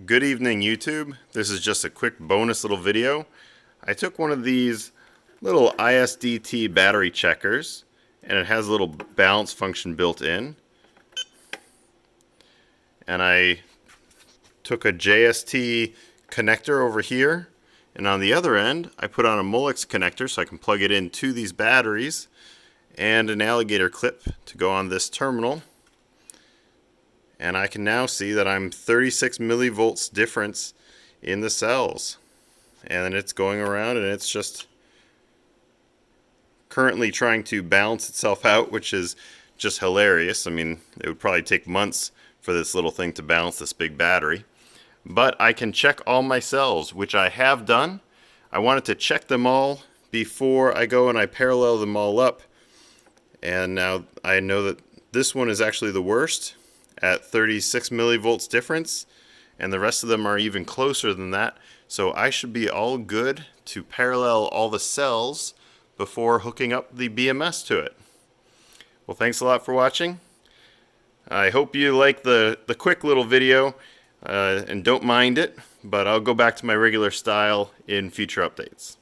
Good evening, YouTube. This is just a quick bonus little video. I took one of these little ISDT battery checkers and it has a little balance function built in. And I took a JST connector over here, and on the other end I put on a Molex connector so I can plug it into these batteries, and an alligator clip to go on this terminal. And I can now see that I'm 36 millivolts difference in the cells, and it's going around and it's just currently trying to balance itself out, which is just hilarious. I mean, it would probably take months for this little thing to balance this big battery, but I can check all my cells, which I have done. I wanted to check them all before I go and I parallel them all up, and now I know that this one is actually the worst at 36 millivolts difference, and the rest of them are even closer than that. So I should be all good to parallel all the cells before hooking up the BMS to it. Well, thanks a lot for watching. I hope you like the quick little video and don't mind it, but I'll go back to my regular style in future updates.